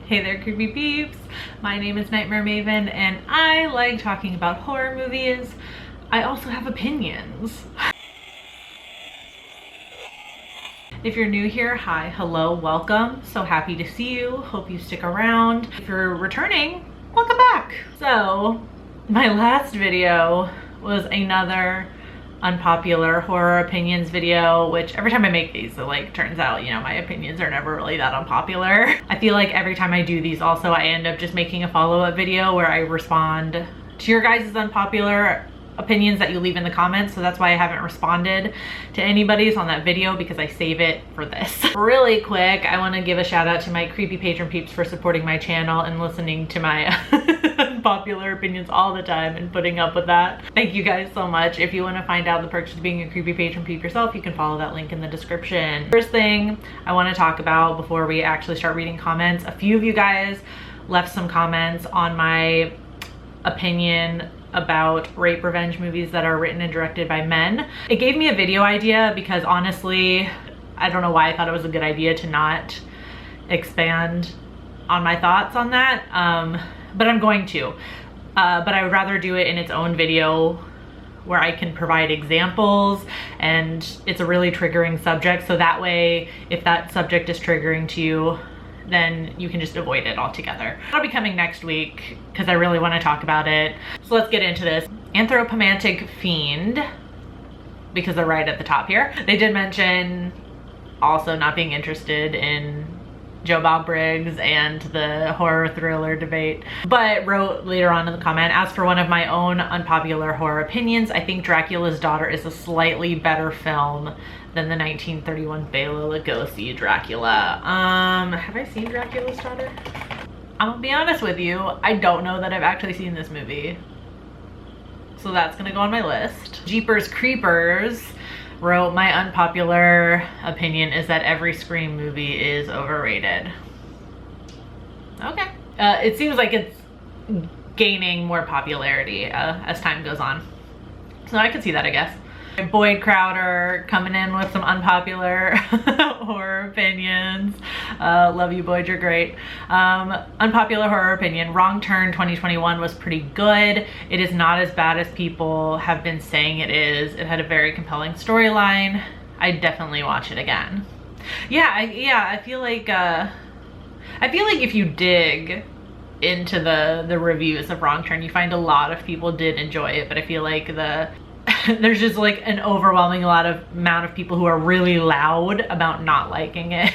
Hey there, creepy peeps. My name is Nightmare Maven and I like talking about horror movies. I also have opinions. If you're new here, hi, hello, welcome. So happy to see you. Hope you stick around. If you're returning, welcome back. So my last video was another unpopular horror opinions video, which every time I make these, it like turns out, you know, my opinions are never really that unpopular. I feel like every time I do these also, I end up just making a follow-up video where I respond to your guys' unpopular opinions that you leave in the comments. So that's why I haven't responded to anybody's on that video, because I save it for this. Really quick, I want to give a shout out to my creepy patron peeps for supporting my channel and listening to my unpopular opinions all the time and putting up with that. Thank you guys so much. If you want to find out the perks of being a creepy patron peep yourself, you can follow that link in the description. First thing I want to talk about before we actually start reading comments, a few of you guys left some comments on my opinion about rape revenge movies that are written and directed by men. It gave me a video idea because honestly, I don't know why I thought it was a good idea to not expand on my thoughts on that, but I'm going to. But I would rather do it in its own video where I can provide examples, and it's a really triggering subject, so that way if that subject is triggering to you, then you can just avoid it altogether. That'll be coming next week because I really want to talk about it. So let's get into this. Anthropomantic Fiend, because they're right at the top here. They did mention also not being interested in Joe Bob Briggs and the horror thriller debate, but wrote later on in the comment, as for one of my own unpopular horror opinions, I think Dracula's Daughter is a slightly better film than the 1931 Bela Lugosi Dracula. Have I seen Dracula's Daughter? I'm gonna be honest with you, I don't know that I've actually seen this movie, so that's gonna go on my list. Jeepers Creepers wrote, my unpopular opinion is that every Scream movie is overrated. Okay. It seems like it's gaining more popularity as time goes on, so I can see that, I guess. Boyd Crowder coming in with some unpopular horror opinions. Love you, Boyd, you're great. Unpopular horror opinion, Wrong Turn 2021 was pretty good. It is not as bad as people have been saying it is. It had a very compelling storyline. I'd definitely watch it again. Yeah, I feel like if you dig into the reviews of Wrong Turn, you find a lot of people did enjoy it, but I feel like there's just like an overwhelming amount of people who are really loud about not liking it.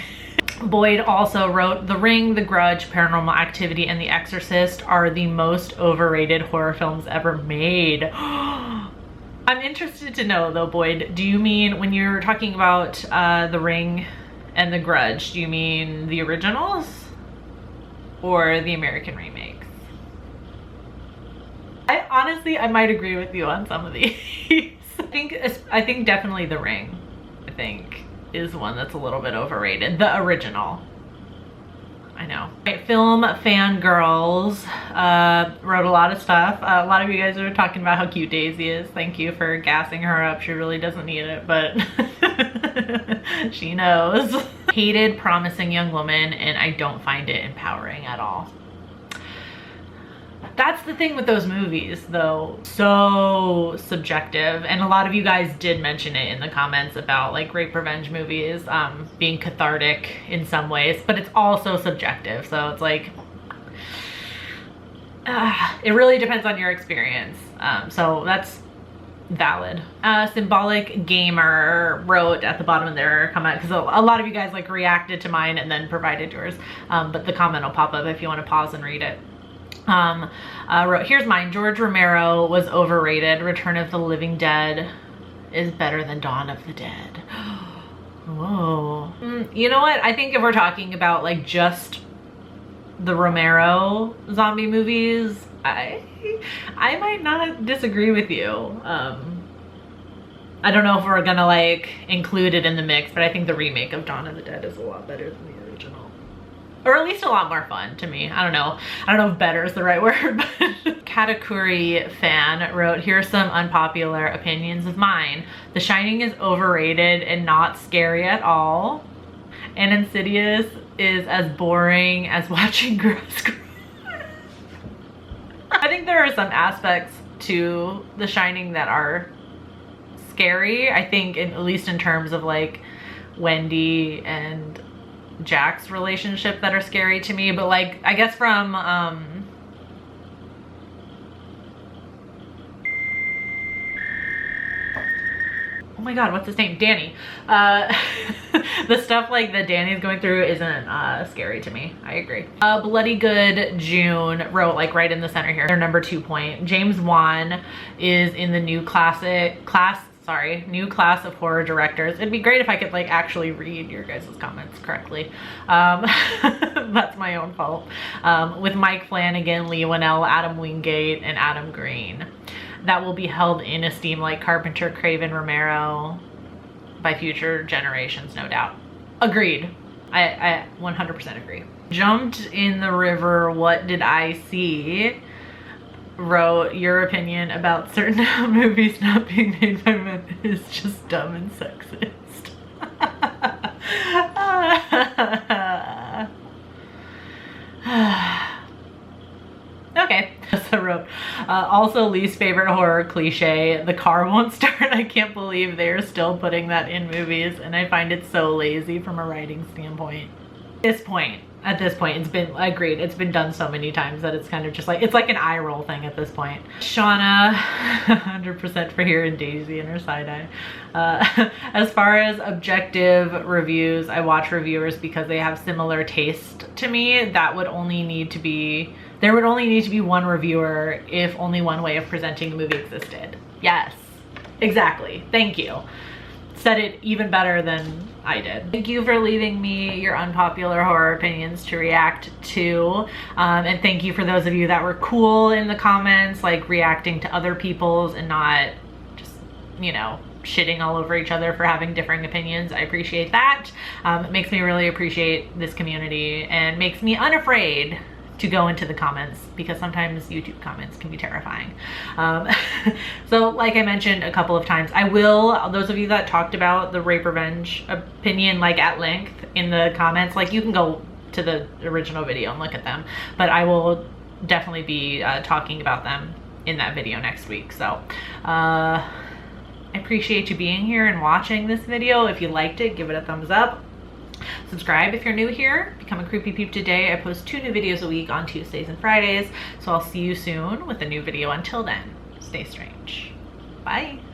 Boyd also wrote, The Ring, The Grudge, Paranormal Activity, and The Exorcist are the most overrated horror films ever made. I'm interested to know though, Boyd, do you mean, when you're talking about The Ring and The Grudge, do you mean the originals or the American remakes? I might agree with you on some of these. I think definitely The Ring, I think, is one that's a little bit overrated. The original. I know. Right, Film Fangirls wrote a lot of stuff. A lot of you guys are talking about how cute Daisy is. Thank you for gassing her up. She really doesn't need it, but she knows. Hated Promising Young Woman, and I don't find it empowering at all. That's the thing with those movies though, so subjective, and a lot of you guys did mention it in the comments about like rape revenge movies being cathartic in some ways, but it's also subjective, so it's like it really depends on your experience, so that's valid. Symbolic Gamer wrote at the bottom of their comment, because a lot of you guys like reacted to mine and then provided yours, but the comment will pop up if you want to pause and read it. Wrote, here's mine. George Romero was overrated. Return of the Living Dead is better than Dawn of the Dead. Whoa. You know what? I think if we're talking about like just the Romero zombie movies, I might not disagree with you. I don't know if we're gonna like include it in the mix, but I think the remake of Dawn of the Dead is a lot better than the original. Or at least a lot more fun to me. I don't know if better is the right word, but Katakuri fan wrote, here's some unpopular opinions of mine. The Shining is overrated and not scary at all. And Insidious is as boring as watching grass grow. I think there are some aspects to The Shining that are scary. I think at least in terms of like Wendy and Jack's relationship that are scary to me. But like, I guess from oh my god, what's his name? Danny. The stuff like that Danny's going through isn't scary to me. I agree. Bloody Good June wrote like right in the center here, their number 2 point. James Wan is in the new class of horror directors. It'd be great if I could like actually read your guys' comments correctly. That's my own fault. With Mike Flanagan, Lee Winnell, Adam Wingate, and Adam Green. That will be held in esteem like Carpenter, Craven, Romero by future generations, no doubt. Agreed. I 100% agree. Jumped in the River, What Did I See? Wrote, your opinion about certain movies not being made by men is just dumb and sexist. Okay. So wrote, also least favorite horror cliche, the car won't start. I can't believe they're still putting that in movies, and I find it so lazy from a writing standpoint. At this point, it's been agreed. It's been done so many times that it's kind of just like, it's like an eye roll thing at this point. Shauna, 100% for here, and Daisy and her side eye. As far as objective reviews, I watch reviewers because they have similar taste to me. There would only need to be one reviewer if only one way of presenting the movie existed. Yes, exactly. Thank you. Said it even better than I did. Thank you for leaving me your unpopular horror opinions to react to. And thank you for those of you that were cool in the comments, like reacting to other people's and not just, you know, shitting all over each other for having differing opinions. I appreciate that. It makes me really appreciate this community and makes me unafraid to go into the comments, because sometimes YouTube comments can be terrifying. So like I mentioned a couple of times, I will, those of you that talked about the rape revenge opinion like at length in the comments, like you can go to the original video and look at them, but I will definitely be talking about them in that video next week. So I appreciate you being here and watching this video. If you liked it, give it a thumbs up. Subscribe if you're new here. Become a creepy peep today. I post 2 new videos a week on Tuesdays and Fridays. So I'll see you soon with a new video. Until then, stay strange. Bye.